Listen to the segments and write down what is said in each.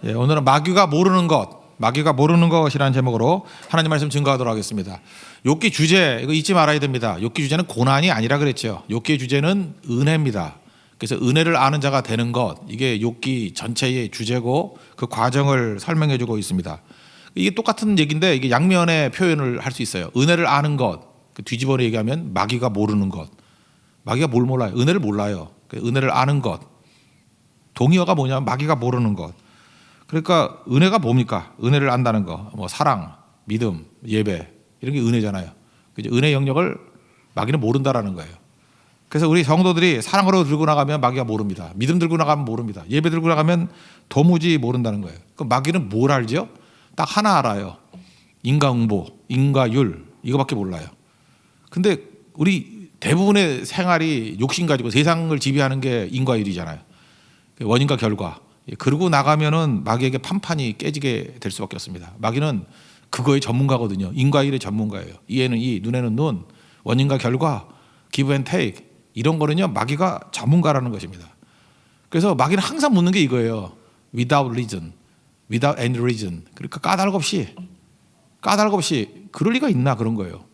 예, 오늘은 마귀가 모르는 것이라는 제목으로 하나님 말씀 증거하도록 하겠습니다. 욥기 주제 이거 잊지 말아야 됩니다. 욥기 주제는 고난이 아니라 그랬죠. 욥기의 주제는 은혜입니다. 그래서 은혜를 아는 자가 되는 것, 이게 욥기 전체의 주제고 그 과정을 설명해 주고 있습니다. 이게 똑같은 얘기인데 이게 양면의 표현을 할 수 있어요. 은혜를 아는 것, 뒤집어서 얘기하면 마귀가 모르는 것. 마귀가 뭘 몰라요? 은혜를 몰라요. 은혜를 아는 것. 동의어가 뭐냐면 마귀가 모르는 것. 그러니까 은혜가 뭡니까? 은혜를 안다는 거, 뭐 사랑, 믿음, 예배 이런 게 은혜잖아요. 은혜 영역을 마귀는 모른다라는 거예요. 그래서 우리 성도들이 사랑으로 들고 나가면 마귀가 모릅니다. 믿음 들고 나가면 모릅니다. 예배 들고 나가면 도무지 모른다는 거예요. 그럼 마귀는 뭘 알죠? 딱 하나 알아요. 인과응보, 인과율 이거밖에 몰라요. 근데 우리 대부분의 생활이 욕심 가지고 세상을 지배하는 게 인과율이잖아요. 원인과 결과. 그러고 나가면은 마귀에게 판판이 깨지게 될 수밖에 없습니다. 마귀는 그거의 전문가거든요. 인과율의 전문가예요. 이에는 이, 눈에는 눈, 원인과 결과, give and take 이런 거는요 마귀가 전문가라는 것입니다. 그래서 마귀는 항상 묻는 게 이거예요. Without reason, without any reason. 그러니까 까닭 없이 그럴 리가 있나 그런 거예요.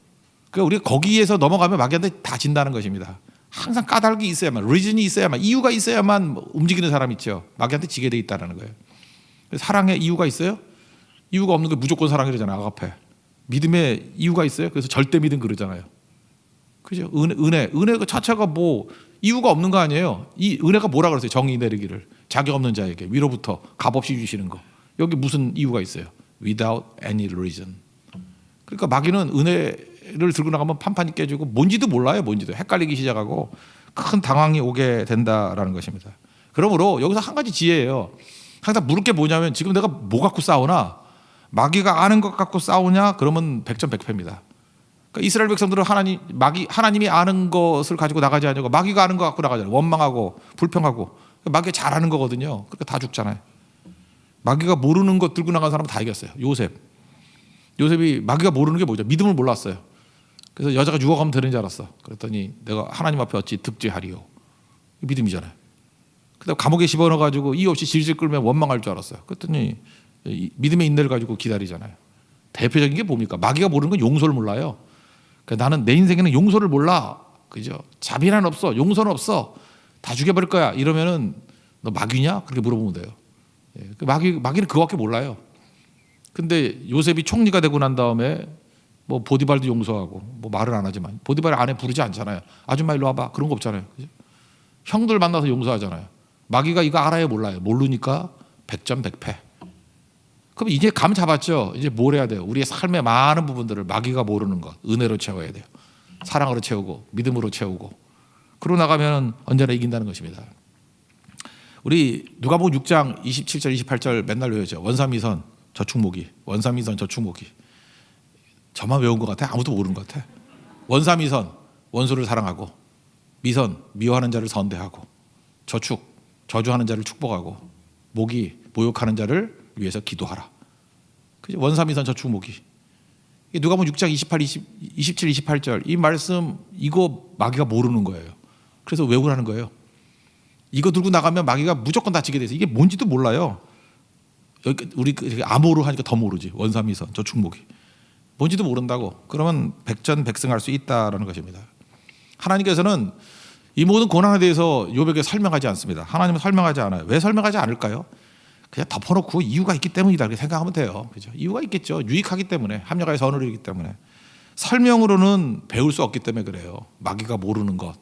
그러니까 우리가 거기에서 넘어가면 마귀한테 다 진다는 것입니다. 항상 까닭이 있어야만, 리즌이 있어야만, 이유가 있어야만 움직이는 사람 있죠. 마귀한테 지게 돼 있다는 거예요. 사랑에 이유가 있어요? 이유가 없는 게 무조건 사랑이잖아요. 아가페. 믿음에 이유가 있어요? 그래서 절대 믿음 그러잖아요. 그죠? 은혜 그 자체가 뭐 이유가 없는 거 아니에요. 이 은혜가 뭐라 그랬어요? 정의 내리기를 자격 없는 자에게 위로부터 값없이 주시는 거. 여기 무슨 이유가 있어요? Without any reason. 그러니까 마귀는 은혜를 들고 나가면 판판이 깨지고 뭔지도 몰라요. 뭔지도 헷갈리기 시작하고 큰 당황이 오게 된다라는 것입니다. 그러므로 여기서 한 가지 지혜예요. 항상 물을 게 뭐냐면 지금 내가 뭐 갖고 싸우나, 마귀가 아는 것 갖고 싸우냐, 그러면 백전백패입니다. 그러니까 이스라엘 백성들은 하나님이 아는 것을 가지고 나가지 않고 마귀가 아는 것 갖고 나가잖아요. 원망하고 불평하고. 마귀가 잘하는 거거든요. 그러니까 다 죽잖아요. 마귀가 모르는 것 들고 나간 사람은 다 이겼어요. 요셉이 마귀가 모르는 게 뭐죠? 믿음을 몰랐어요. 그래서 여자가 죽어가면 되는 줄 알았어. 그랬더니 내가 하나님 앞에 어찌 득죄하리요. 믿음이잖아요. 그다음 감옥에 집어넣어가지고 이유 없이 질질 끌면 원망할 줄 알았어요. 그랬더니 믿음의 인내를 가지고 기다리잖아요. 대표적인 게 뭡니까? 마귀가 모르는 건 용서를 몰라요. 그러니까 나는 내 인생에는 용서를 몰라. 그죠? 자비는 없어. 용서는 없어. 다 죽여버릴 거야. 이러면은 너 마귀냐? 그렇게 물어보면 돼요. 마귀는 그거밖에 몰라요. 근데 요셉이 총리가 되고 난 다음에 뭐 보디발도 용서하고 뭐 말은 안 하지만 보디발 아내 부르지 않잖아요. 아줌마 일로 와봐. 그런 거 없잖아요. 그죠? 형들 만나서 용서하잖아요. 마귀가 이거 알아요, 몰라요? 모르니까 백전백패. 그럼 이제 감 잡았죠. 이제 뭘 해야 돼요? 우리의 삶의 많은 부분들을 마귀가 모르는 것, 은혜로 채워야 돼요. 사랑으로 채우고 믿음으로 채우고. 그러고 나가면 언제나 이긴다는 것입니다. 우리 누가복음 6장 27절 28절 맨날 외우죠. 원삼위선 저축모기, 원삼위선 저축모기. 저만 외운 것 같아? 아무도 모르는 것 같아. 원삼위선, 원수를 사랑하고, 미선, 미워하는 자를 선대하고, 저축, 저주하는 자를 축복하고, 모기, 모욕하는 자를 위해서 기도하라. 그죠? 원삼위선 저축모기. 누가복음 6장 27, 28절 이 말씀 이거 마귀가 모르는 거예요. 그래서 외우라는 거예요. 이거 들고 나가면 마귀가 무조건 다치게 돼서 이게 뭔지도 몰라요. 우리 암호로 하니까 더 모르지. 원삼위선 저축모기. 뭔지도 모른다고. 그러면 백전백승할 수 있다라는 것입니다. 하나님께서는 이 모든 고난에 대해서 욥에게 설명하지 않습니다. 하나님은 설명하지 않아요. 왜 설명하지 않을까요? 그냥 덮어놓고 이유가 있기 때문이다 이렇게 생각하면 돼요. 그죠? 이유가 있겠죠. 유익하기 때문에, 합력하여 선을 이루기 때문에. 설명으로는 배울 수 없기 때문에 그래요. 마귀가 모르는 것,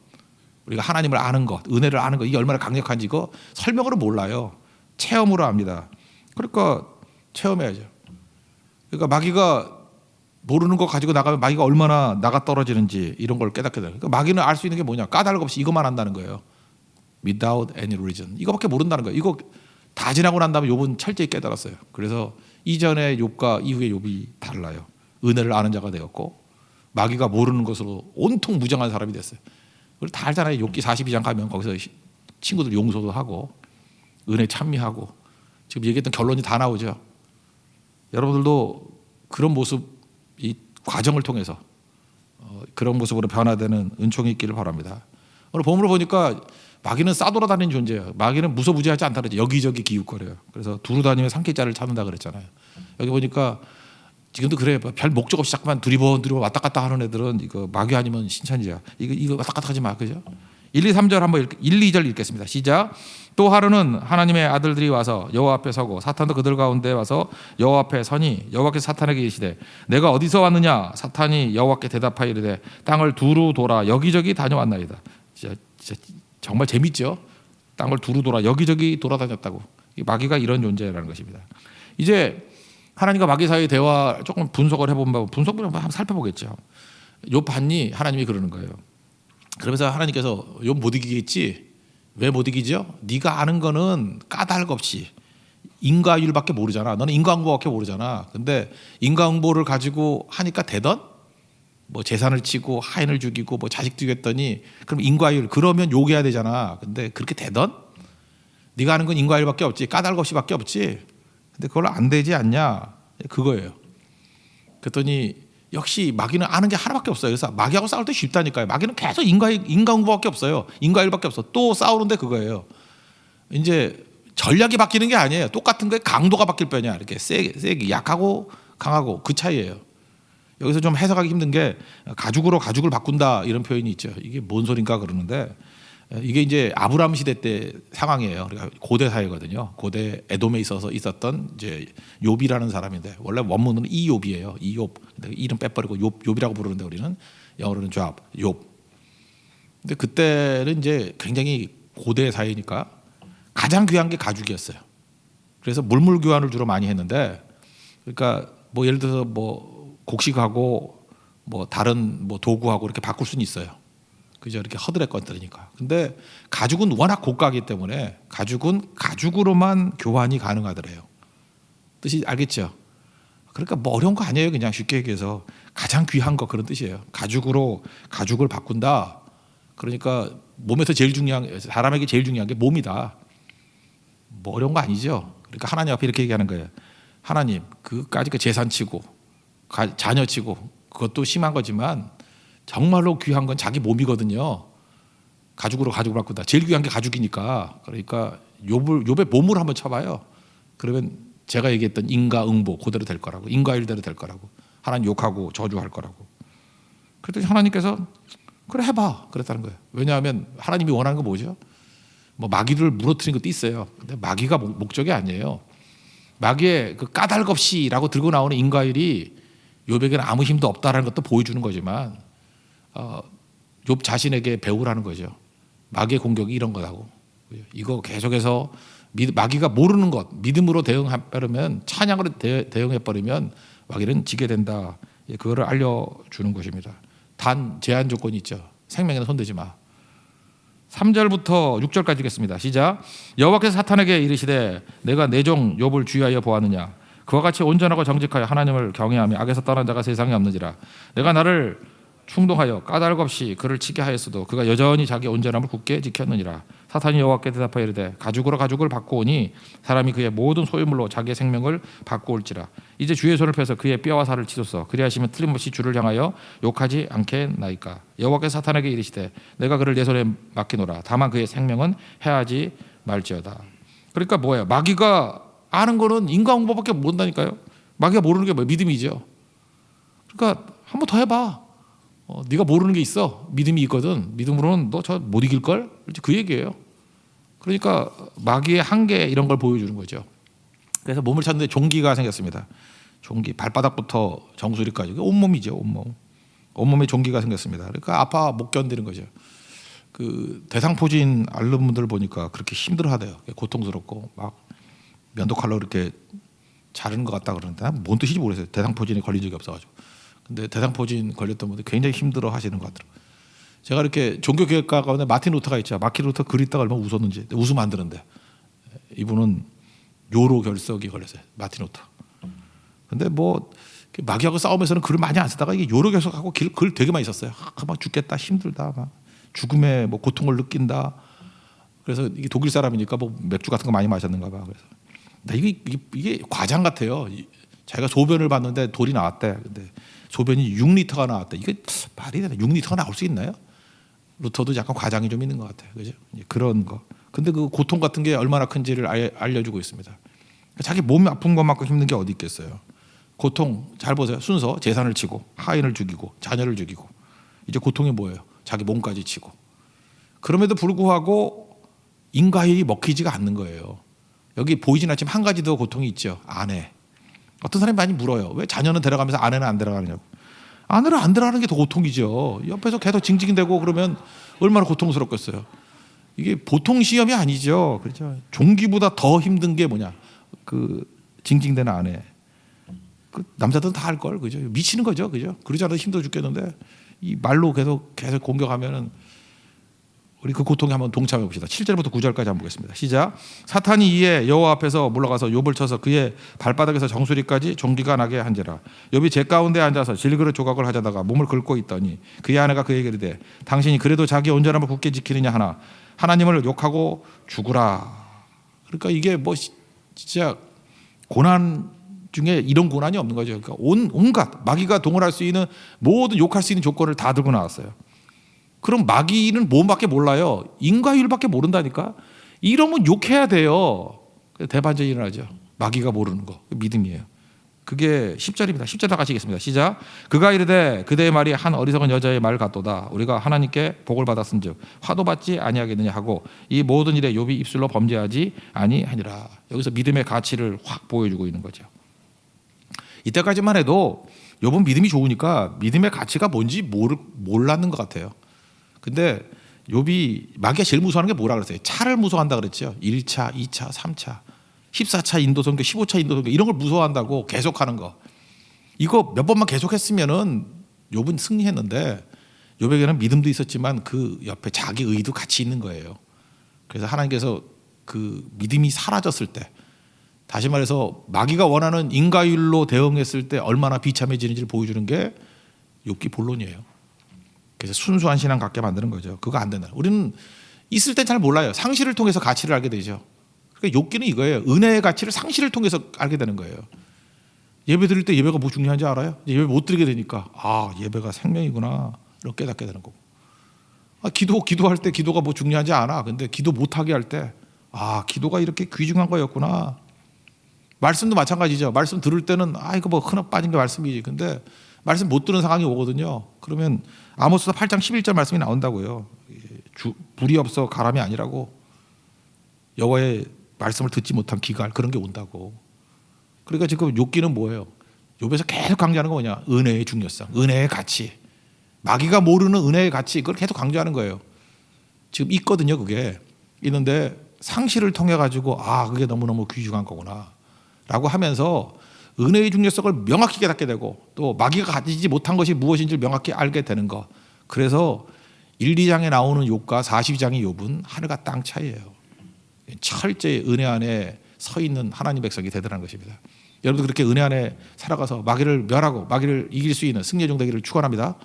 우리가 하나님을 아는 것, 은혜를 아는 것, 이게 얼마나 강력한지 이거 설명으로 몰라요. 체험으로 압니다. 그러니까 체험해야죠. 그러니까 마귀가 모르는 거 가지고 나가면 마귀가 얼마나 나가 떨어지는지 이런 걸 깨닫게 돼요. 그러니까 마귀는 알 수 있는 게 뭐냐? 까닭 없이 이것만 한다는 거예요. Without any reason. 이거밖에 모른다는 거예요. 이거 다 지나고 난 다음에 욥은 철저히 깨달았어요. 그래서 이전의 욥과 이후의 욥이 달라요. 은혜를 아는 자가 되었고 마귀가 모르는 것으로 온통 무정한 사람이 됐어요. 우리 다 알잖아요. 욥기 42장 가면 거기서 친구들 용서도 하고 은혜 찬미하고 지금 얘기했던 결론이 다 나오죠. 여러분들도 그런 모습, 이 과정을 통해서 그런 모습으로 변화되는 은총이 있기를 바랍니다. 오늘 본문을 보니까 마귀는 싸돌아다니는 존재예요. 마귀는 무소부지하지 않다 그랬죠. 여기저기 기웃거려요. 그래서 두루 다니며 산길자를 찾는다 그랬잖아요. 여기 보니까 지금도 그래요. 별 목적 없이 자꾸만 두리번 왔다 갔다 하는 애들은 이거 마귀 아니면 신천지야. 이거 왔다 갔다 하지 마, 그죠? 1, 2, 3절 한번 1, 2절 읽겠습니다. 시작. 또 하루는 하나님의 아들들이 와서 여호와 앞에 서고 사탄도 그들 가운데 와서 여호와 앞에 서니 여호와께서 사탄에게 이르시되 내가 어디서 왔느냐? 사탄이 여호와께 대답하여 이르되 땅을 두루 돌아 여기저기 다녀왔나이다. 진짜 정말 재밌죠? 땅을 두루 돌아 여기저기 돌아다녔다고. 마귀가 이런 존재라는 것입니다. 이제 하나님과 마귀 사이의 대화 조금 분석을 해보면 분석을 한번 살펴보겠죠. 욥 봤니? 하나님이 그러는 거예요. 그러면서 하나님께서 욥 못 이기겠지? 왜 못 이기죠? 네가 아는 거는 까닭 없이 인과율밖에 모르잖아. 너는 인과응보밖에 모르잖아. 근데 인과응보를 가지고 하니까 되던? 뭐 재산을 치고 하인을 죽이고 뭐 자식 죽였더니 그럼 인과율 그러면 욕해야 되잖아. 근데 그렇게 되던? 네가 아는 건 인과율밖에 없지. 까닭 없이밖에 없지. 근데 그걸 안 되지 않냐? 그거예요. 그랬더니 역시 마귀는 아는 게 하나밖에 없어요. 그래서 마귀하고 싸울 때 쉽다니까요. 마귀는 계속 인과응보밖에 없어요. 인과율밖에 없어. 또 싸우는데 그거예요. 이제 전략이 바뀌는 게 아니에요. 똑같은 거에 강도가 바뀔 뿐이야. 이렇게 세게 약하고 강하고 그 차이예요. 여기서 좀 해석하기 힘든 게 가죽으로 가죽을 바꾼다 이런 표현이 있죠. 이게 뭔 소린가 그러는데 이게 이제 아브라함 시대 때 상황이에요. 그러니까 고대 사회거든요. 고대 에돔에 있었던 이제 욥이라는 사람인데 원래 원문은 이욥이에요. 이욥. 이름 빼버리고 욥이라고 부르는데 우리는 영어로는 잡, 욥. 근데 그때는 이제 굉장히 고대 사회니까 가장 귀한 게 가죽이었어요. 그래서 물물 교환을 주로 많이 했는데 그러니까 뭐 예를 들어서 뭐 곡식하고 뭐 다른 뭐 도구하고 이렇게 바꿀 수는 있어요. 그죠? 이렇게 허드렛 것들이니까. 근데 가죽은 워낙 고가이기 때문에 가죽은 가죽으로만 교환이 가능하더래요. 뜻이 알겠죠? 그러니까 뭐 어려운 거 아니에요. 그냥 쉽게 얘기해서 가장 귀한 거 그런 뜻이에요. 가죽으로 가죽을 바꾼다. 그러니까 몸에서 제일 중요한 사람에게 제일 중요한 게 몸이다. 뭐 어려운 거 아니죠. 그러니까 하나님 앞에 이렇게 얘기하는 거예요. 하나님 그까짓 그 재산 치고 자녀 치고 그것도 심한 거지만 정말로 귀한 건 자기 몸이거든요. 가죽으로 가죽을 바꾼다. 제일 귀한 게 가죽이니까. 그러니까 욥의 몸을 한번 쳐봐요. 그러면 제가 얘기했던 인과응보 그대로 될 거라고. 인과율대로 될 거라고. 하나님 욕하고 저주할 거라고. 그랬더니 하나님께서 그래 해봐. 그랬다는 거예요. 왜냐하면 하나님이 원하는 거 뭐죠? 뭐 마귀를 무너뜨리는 것도 있어요. 근데 마귀가 목적이 아니에요. 마귀의 그 까닭 없이라고 들고 나오는 인과율이 욥에게는 아무 힘도 없다라는 것도 보여주는 거지만 욥 자신에게 배우라는 거죠. 마귀의 공격이 이런 거라고. 이거 계속해서 마귀가 모르는 것 믿음으로 대응해버리면 찬양으로 대응해버리면 마귀는 지게 된다. 그거를 알려주는 것입니다. 단 제한 조건이 있죠. 생명에는 손대지 마. 3절부터 6절까지 읽겠습니다. 시작. 여호와께서 사탄에게 이르시되 내가 내 종 욥을 주의하여 보았느냐. 그와 같이 온전하고 정직하여 하나님을 경외하며 악에서 떠난 자가 세상에 없는지라. 내가 나를 충동하여 까닭 없이 그를 치게 하였어도 그가 여전히 자기 온전함을 굳게 지켰느니라. 사탄이 여호와께 대답하여 이르되 가죽으로 가죽을 바꾸오니 사람이 그의 모든 소유물로 자기의 생명을 바꾸올지라. 이제 주의 손을 펴서 그의 뼈와 살을 치소서. 그리하시면 틀림없이 주를 향하여 욕하지 않겠나이까. 여호와께서 사탄에게 이르시되 내가 그를 내 손에 맡기노라. 다만 그의 생명은 해하지 말지어다. 그러니까 뭐예요? 마귀가 아는 거는 인과응보밖에 모른다니까요. 마귀가 모르는 게 뭐예요? 믿음이죠. 그러니까 한 번 더 해봐. 네가 모르는 게 있어. 믿음이 있거든. 믿음으로는 너 저 못 이길걸? 그 얘기예요. 그러니까 마귀의 한계 이런 걸 보여주는 거죠. 그래서 몸을 찾는데 종기가 생겼습니다. 종기 발바닥부터 정수리까지 온몸이죠. 온몸. 온몸에 종기가 생겼습니다. 그러니까 아파 못 견디는 거죠. 그 대상포진 앓는 분들 보니까 그렇게 힘들어하대요. 고통스럽고 막 면도칼로 이렇게 자르는 것 같다 그러는데 뭔 뜻인지 모르겠어요. 대상포진에 걸린 적이 없어가지고. 근데 대상포진 걸렸던 분들 굉장히 힘들어 하시는 것 같더라고요. 제가 이렇게 종교교육가 가운데 마틴 루터가 있죠. 마틴 루터 글 읽다가 얼마나 웃었는지. 웃으면 안 되는데. 이분은 요로 결석이 걸렸어요. 마틴 루터. 근데 뭐 마귀하고 싸우면서는 글을 많이 안 쓰다가 이게 요로 결석하고 글 되게 많이 썼어요. 막 죽겠다, 힘들다, 막 죽음의 뭐 고통을 느낀다. 그래서 이게 독일 사람이니까 뭐 맥주 같은 거 많이 마셨는가 봐. 그래서 이게 과장 같아요. 자기가 소변을 봤는데 돌이 나왔대. 근데 소변이 6리터가 나왔대. 이게 말이 되나? 6리터가 나올 수 있나요? 루터도 약간 과장이 좀 있는 것 같아요. 그죠? 그런 거. 근데 그 고통 같은 게 얼마나 큰지를 알려주고 있습니다. 자기 몸이 아픈 것만큼 힘든 게 어디 있겠어요. 고통 잘 보세요. 순서 재산을 치고 하인을 죽이고 자녀를 죽이고 이제 고통이 뭐예요? 자기 몸까지 치고. 그럼에도 불구하고 인과일이 먹히지가 않는 거예요. 여기 보이진 않지만 한 가지 더 고통이 있죠. 아내. 어떤 사람이 많이 물어요. 왜 자녀는 데려가면서 아내는 안 데려가느냐고. 아내를 안 데려가는 게 더 고통이죠. 옆에서 계속 징징대고 그러면 얼마나 고통스럽겠어요. 이게 보통 시험이 아니죠. 그렇죠. 종기보다 더 힘든 게 뭐냐? 그 징징대는 아내. 그 남자들은 다 할 걸, 그죠? 미치는 거죠, 그죠? 그러지 않아도 힘들어 죽겠는데 이 말로 계속 공격하면은 우리 그 고통에 한번 동참해 봅시다. 7절부터 9절까지 한번 보겠습니다. 시작. 사탄이 이에 여호와 앞에서 물러가서 욥을 쳐서 그의 발바닥에서 정수리까지 종기가 나게 한지라. 욥이 제 가운데 앉아서 질그릇 조각을 하자다가 몸을 긁고 있더니 그의 아내가 그에게 이르되 당신이 그래도 자기 온전함을 굳게 지키느냐 하나 하나님을 욕하고 죽으라. 그러니까 이게 뭐 진짜 고난 중에 이런 고난이 없는 거죠. 그러니까 온갖 마귀가 동원할 수 있는 모든 욕할 수 있는 조건을 다 들고 나왔어요. 그럼 마귀는 뭔밖에 몰라요? 인과율밖에 모른다니까. 이러면 욕해야 돼요. 대반전이 일어나죠. 마귀가 모르는 거 믿음이에요. 그게 10절입니다. 10절 다 같이 읽겠습니다. 시작. 그가 이르되 그대의 말이 한 어리석은 여자의 말 같도다. 우리가 하나님께 복을 받았은즉 화도 받지 아니하겠느냐 하고 이 모든 일에 욥이 입술로 범죄하지 아니하니라. 여기서 믿음의 가치를 확 보여주고 있는 거죠. 이때까지만 해도 욥은 믿음이 좋으니까 믿음의 가치가 뭔지 몰랐는 것 같아요. 근데 욥이 마귀가 제일 무서워하는 게 뭐라 그랬어요? 차를 무서워한다 그랬죠. 1차, 2차, 3차, 14차 인도선교, 15차 인도선교 이런 걸 무서워한다고 계속하는 거. 이거 몇 번만 계속했으면은 욥은 승리했는데 욥에게는 믿음도 있었지만 그 옆에 자기 의도 같이 있는 거예요. 그래서 하나님께서 그 믿음이 사라졌을 때 다시 말해서 마귀가 원하는 인과율로 대응했을 때 얼마나 비참해지는지를 보여주는 게 욥기 본론이에요. 그래서 순수한 신앙 갖게 만드는 거죠. 그거 안 된다. 우리는 있을 때 잘 몰라요. 상실을 통해서 가치를 알게 되죠. 그러니까 욥기는 이거예요. 은혜의 가치를 상실을 통해서 알게 되는 거예요. 예배 드릴 때 예배가 뭐 중요한지 알아요? 예배 못 드리게 되니까 아 예배가 생명이구나 이렇게 깨닫게 되는 거고. 기도할 때 기도가 뭐 중요하지 않아. 근데 기도 못하게 할 때 아 기도가 이렇게 귀중한 거였구나. 말씀도 마찬가지죠. 말씀 들을 때는 이거 뭐 흔한 빠진 게 말씀이지. 근데 말씀 못 들은 상황이 오거든요. 그러면 아모스서 8장 11절 말씀이 나온다고요. 불이 없어 가람이 아니라고 여호와의 말씀을 듣지 못한 기갈 그런 게 온다고. 그러니까 지금 욥기는 뭐예요? 욥에서 계속 강조하는 거 뭐냐? 은혜의 중요성, 은혜의 가치. 마귀가 모르는 은혜의 가치 그걸 계속 강조하는 거예요. 지금 있거든요. 그게 있는데 상실을 통해 가지고 그게 너무너무 귀중한 거구나 라고 하면서 은혜의 중요성을 명확히 깨닫게 되고 또 마귀가 가지지 못한 것이 무엇인지를 명확히 알게 되는 것. 그래서 1, 2장에 나오는 욥과 42장의 욥은 하늘과 땅 차이예요. 철저히 은혜 안에 서 있는 하나님 백성이 되더라는 것입니다. 여러분도 그렇게 은혜 안에 살아가서 마귀를 멸하고 마귀를 이길 수 있는 승리의 종 되기를 축원합니다.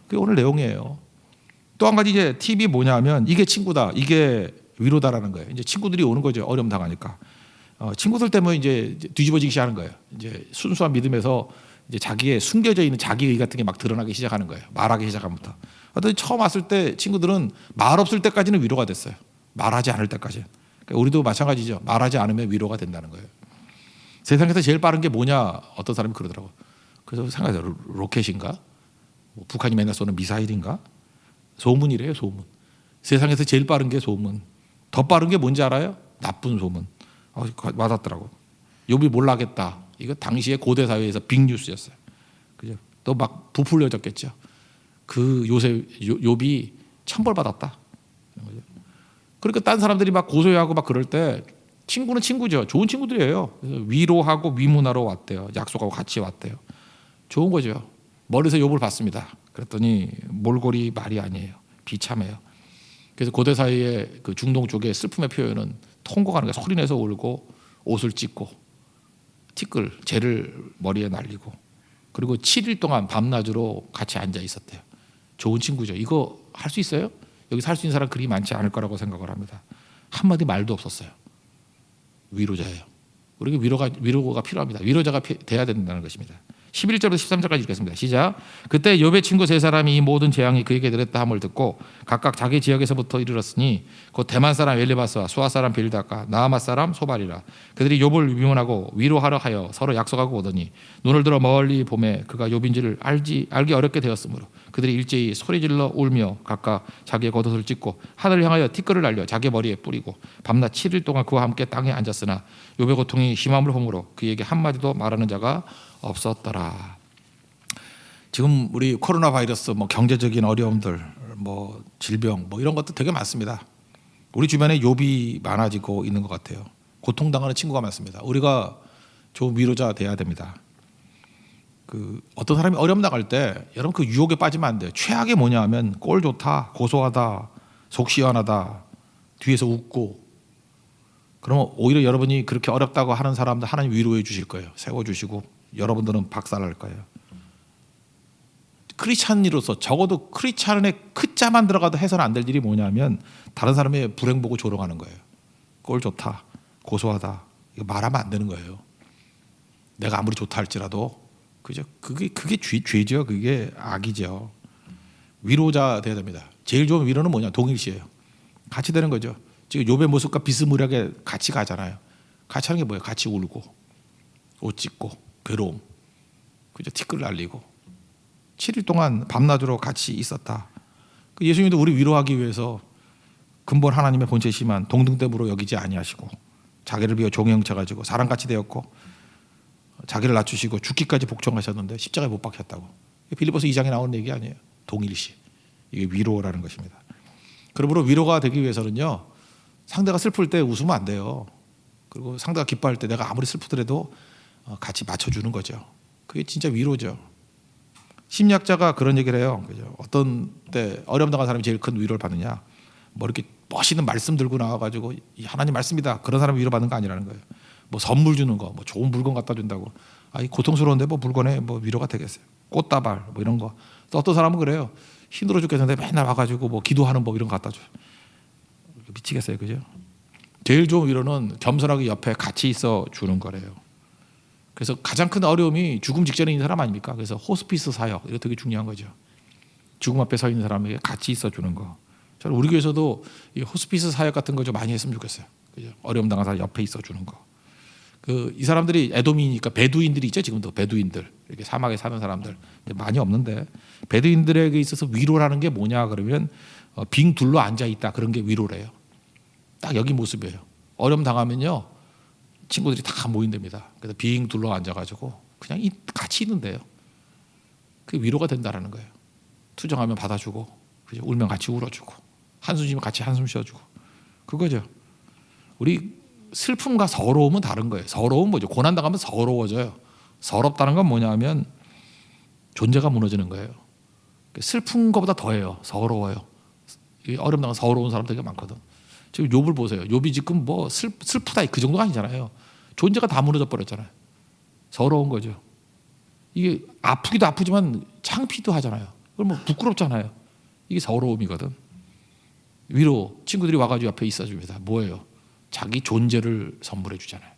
그게 오늘 내용이에요. 또 한 가지 이제 팁이 뭐냐면 이게 친구다, 이게 위로다라는 거예요. 이제 친구들이 오는 거죠. 어려움 당하니까. 친구들 때문에 이제 뒤집어지기 시작하는 거예요. 이제 순수한 믿음에서 이제 자기의 숨겨져 있는 자기의 같은 게 막 드러나기 시작하는 거예요. 말하기 시작하면부터. 처음 왔을 때 친구들은 말 없을 때까지는 위로가 됐어요. 말하지 않을 때까지. 그러니까 우리도 마찬가지죠. 말하지 않으면 위로가 된다는 거예요. 세상에서 제일 빠른 게 뭐냐? 어떤 사람이 그러더라고요. 그래서 생각해요. 로켓인가? 뭐 북한이 맨날 쏘는 미사일인가? 소문이래요. 소문. 세상에서 제일 빠른 게 소문. 더 빠른 게 뭔지 알아요? 나쁜 소문. 맞았더라고. 욥이 몰라겠다. 이거 당시에 고대 사회에서 빅뉴스였어요. 그죠? 또 막 부풀려졌겠죠. 그 욥이 천벌받았다. 그러니까 딴 사람들이 막 고소해하고 막 그럴 때 친구는 친구죠. 좋은 친구들이에요. 그래서 위로하고 위문하러 왔대요. 약속하고 같이 왔대요. 좋은 거죠. 멀리서 욥을 봤습니다. 그랬더니 몰골이 말이 아니에요. 비참해요. 그래서 고대 사회의 그 중동 쪽의 슬픔의 표현은 통곡하는 거예요. 소리내서 울고 옷을 찢고 티끌, 재를 머리에 날리고 그리고 7일 동안 밤낮으로 같이 앉아 있었대요. 좋은 친구죠. 이거 할 수 있어요? 여기서 할 수 있는 사람 그리 많지 않을 거라고 생각을 합니다. 한마디 말도 없었어요. 위로자예요. 우리가 위로가 필요합니다. 위로자가 돼야 된다는 것입니다. 11절부터 13절까지 읽겠습니다. 시작. 그때 욥의 친구 세 사람이 이 모든 재앙이 그에게 내렸다 함을 듣고 각각 자기 지역에서부터 이르렀으니 곧 대만 사람 엘리바스와 수아 사람 빌닷과 나아마 사람 소발이라. 그들이 욥을 위문하고 위로하려 하여 서로 약속하고 오더니 눈을 들어 멀리 보매 그가 욥인지를 알기 어렵게 되었으므로 그들이 일제히 소리질러 울며 각각 자기의 겉옷을 찢고 하늘을 향하여 티끌을 날려 자기 머리에 뿌리고 밤낮 7일 동안 그와 함께 땅에 앉았으나 욥의 고통이 심함을 보므로 그에게 한마디도 말하는 자가 없었더라. 지금 우리 코로나 바이러스, 뭐 경제적인 어려움들, 뭐 질병, 뭐 이런 것도 되게 많습니다. 우리 주변에 욥이 많아지고 있는 것 같아요. 고통당하는 친구가 많습니다. 우리가 좋은 위로자 돼야 됩니다. 그 어떤 사람이 어려움 나갈 때 여러분 그 유혹에 빠지면 안 돼요. 최악의 뭐냐 하면 꼴 좋다, 고소하다, 속 시원하다, 뒤에서 웃고. 그러면 오히려 여러분이 그렇게 어렵다고 하는 사람들 하나님 위로해 주실 거예요. 세워주시고 여러분들은 박살날 거예요. 크리스찬으로서 적어도 크리스찬의 크자만 들어가도 해서는 안 될 일이 뭐냐면 다른 사람의 불행 보고 조롱하는 거예요. 꼴 좋다, 고소하다, 이거 말하면 안 되는 거예요. 내가 아무리 좋다 할지라도 그죠? 그게 죄죠. 그게 악이죠. 위로자 돼야 됩니다. 제일 좋은 위로는 뭐냐? 동일시예요. 같이 되는 거죠. 지금 욥의 모습과 비스무리하게 같이 가잖아요. 같이 하는 게 뭐예요? 같이 울고 옷 찢고 괴로움, 그죠? 티끌 날리고 7일 동안 밤낮으로 같이 있었다. 예수님도 우리 위로하기 위해서 근본 하나님의 본체시만 동등됨으로 여기지 아니하시고 자기를 비워 종의 형체 가지고 사람같이 되었고 자기를 낮추시고 죽기까지 복종하셨는데 십자가에 못 박혔다고. 빌립보서 2장에 나오는 얘기 아니에요. 동일시. 이게 위로라는 것입니다. 그러므로 위로가 되기 위해서는요, 상대가 슬플 때 웃으면 안 돼요. 그리고 상대가 기뻐할 때 내가 아무리 슬프더라도 같이 맞춰주는 거죠. 그게 진짜 위로죠. 심리학자가 그런 얘기를 해요. 그죠? 어떤 때 어려움 당한 사람이 제일 큰 위로를 받느냐? 뭐 이렇게 멋있는 말씀 들고 나와가지고 이 하나님 말씀이다. 그런 사람이 위로받는 거 아니라는 거예요. 뭐 선물 주는 거, 뭐 좋은 물건 갖다 준다고. 이 고통스러운데 뭐 물건에 뭐 위로가 되겠어요. 꽃다발 뭐 이런 거. 또 어떤 사람은 그래요. 힘들어 죽겠는데 맨날 와가지고 뭐 기도하는 법 이런 거 갖다 줘. 미치겠어요, 그죠? 제일 좋은 위로는 겸손하게 옆에 같이 있어 주는 거래요. 그래서 가장 큰 어려움이 죽음 직전에 있는 사람 아닙니까? 그래서 호스피스 사역 이거 되게 중요한 거죠. 죽음 앞에 서 있는 사람에게 같이 있어 주는 거. 저는 우리 교회에서도 이 호스피스 사역 같은 거 좀 많이 했으면 좋겠어요. 그죠? 어려움 당한 사람 옆에 있어 주는 거. 이 사람들이 에돔이니까 베두인들이 있죠. 지금도 베두인들 이렇게 사막에 사는 사람들 많이 없는데 베두인들에게 있어서 위로라는 게 뭐냐 그러면 빙 둘러 앉아 있다 그런 게 위로래요. 딱 여기 모습이에요. 어려움 당하면요 친구들이 다 모인답니다. 그래서 빙 둘러 앉아가지고 그냥 같이 있는데요. 그게 위로가 된다라는 거예요. 투정하면 받아주고, 그죠? 울면 같이 울어주고, 한숨 쉬면 같이 한숨 쉬어주고, 그거죠. 우리 슬픔과 서러움은 다른 거예요. 서러움은 뭐죠? 고난 당하면 서러워져요. 서럽다는 건 뭐냐면 존재가 무너지는 거예요. 슬픈 것보다 더해요. 서러워요. 어려움 당하면 서러운 사람 되게 많거든. 지금 욥을 보세요. 욥이 지금 뭐 슬프다 그 정도가 아니잖아요. 존재가 다 무너져 버렸잖아요. 서러운 거죠. 이게 아프기도 아프지만 창피도 하잖아요. 그럼 뭐 부끄럽잖아요. 이게 서러움이거든. 위로 친구들이 와가지고 옆에 있어줍니다. 뭐예요? 자기 존재를 선물해 주잖아요.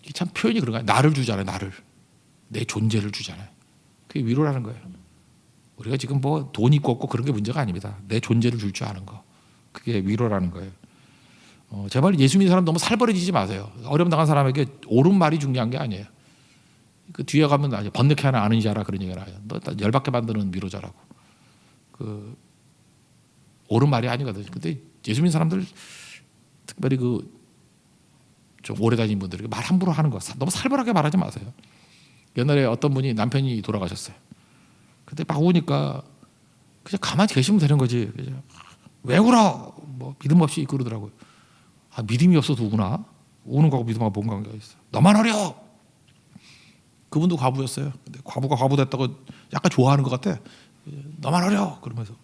이게 참 표현이 그런 거예요. 나를 주잖아요. 나를. 내 존재를 주잖아요. 그게 위로라는 거예요. 우리가 지금 뭐 돈 있고 없고 그런 게 문제가 아닙니다. 내 존재를 줄 줄 아는 거. 그게 위로라는 거예요. 제발 예수 믿는 사람 너무 살벌해지지 마세요. 어려움 당한 사람에게 옳은 말이 중요한 게 아니에요. 그 뒤에 가면 아니 번뇌케 하나 아는 자라 그런 얘기를 해요. 너 열받게 만드는 위로자라고. 그 옳은 말이 아니거든요. 근데 예수 믿는 사람들 특별히 그 좀 오래 다닌 분들에게 말 함부로 하는 거 너무 살벌하게 말하지 마세요. 옛날에 어떤 분이 남편이 돌아가셨어요. 근데 막 우니까 그냥 가만히 계시면 되는 거지. 그냥 왜 울어? 뭐 믿음 없이 그러더라고요. 믿음이 없어서 우구나. 우는 거하고 믿음하고 뭔 관계가 있어? 너만 어려. 그분도 과부였어요. 근데 과부가 과부 됐다고 약간 좋아하는 것 같아. 너만 어려. 그러면서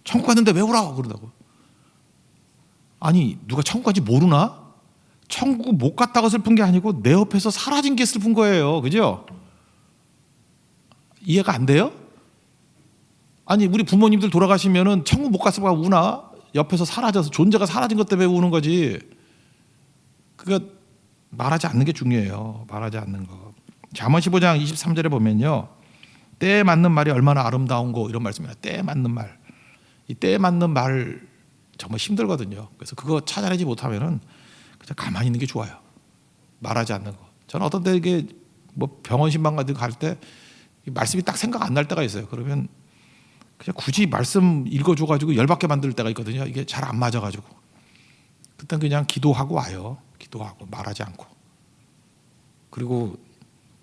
천국 갔는데 왜 울어? 그러다고. 아니 누가 천국 간지 모르나? 천국 못 갔다고 슬픈 게 아니고 내 옆에서 사라진 게 슬픈 거예요. 그죠? 이해가 안 돼요? 아니 우리 부모님들 돌아가시면은 천국 못 갔으면 우나? 옆에서 사라져서 존재가 사라진 것 때문에 우는 거지. 그거 말하지 않는 게 중요해요. 말하지 않는 거. 잠언 15장 23절에 보면요. 때에 맞는 말이 얼마나 아름다운고 이런 말씀이에요. 때에 맞는 말. 이 때에 맞는 말 정말 힘들거든요. 그래서 그거 찾아내지 못하면은 그냥 가만히 있는 게 좋아요. 말하지 않는 거. 저는 어떤 때 이게 뭐 병원 신방 같은 거 갈 때 말씀이 딱 생각 안 날 때가 있어요. 그러면 그냥 굳이 말씀 읽어줘가지고 열받게 만들 때가 있거든요. 이게 잘 안 맞아가지고 그땐 그냥 기도하고 와요. 기도하고 말하지 않고. 그리고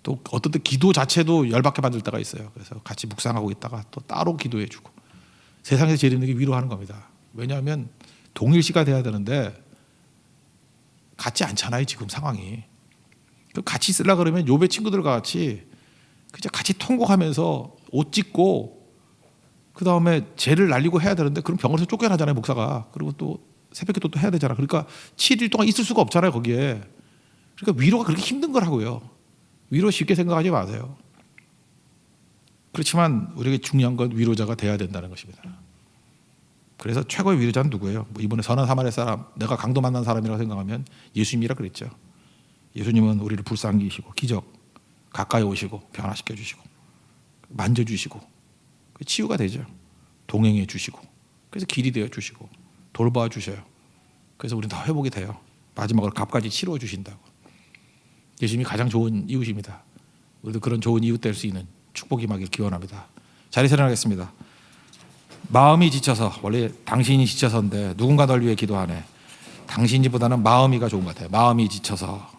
또 어떤 때 기도 자체도 열받게 만들 때가 있어요. 그래서 같이 묵상하고 있다가 또 따로 기도해주고. 세상에서 제일 힘든 게 위로하는 겁니다. 왜냐하면 동일시가 돼야 되는데 같지 않잖아요. 지금 상황이. 같이 있으려 그러면 욥의 친구들과 같이 그냥 같이 통곡하면서 옷 찢고 그 다음에 죄를 날리고 해야 되는데 그럼 병원에서 쫓겨나잖아요. 목사가. 그리고 또 새벽기도 또 해야 되잖아. 그러니까 7일 동안 있을 수가 없잖아요. 거기에. 그러니까 위로가 그렇게 힘든 거라고요. 위로 쉽게 생각하지 마세요. 그렇지만 우리에게 중요한 건 위로자가 돼야 된다는 것입니다. 그래서 최고의 위로자는 누구예요? 뭐 이번에 선한 사마리아 사람, 내가 강도 만난 사람이라고 생각하면 예수님이라 그랬죠. 예수님은 우리를 불쌍히 여기시고 기적 가까이 오시고 변화시켜 주시고 만져주시고 치유가 되죠. 동행해 주시고 그래서 길이 되어 주시고 돌봐 주셔요. 그래서 우리는 다 회복이 돼요. 마지막으로 값까지 치루어 주신다고. 예수님이 가장 좋은 이웃입니다. 우리도 그런 좋은 이웃 될 수 있는 축복이 임하길 기원합니다. 자리에서 일어나겠습니다. 마음이 지쳐서, 원래 당신이 지쳐서인데 누군가 널 위해 기도하네. 당신이보다는 마음이가 좋은 것 같아요. 마음이 지쳐서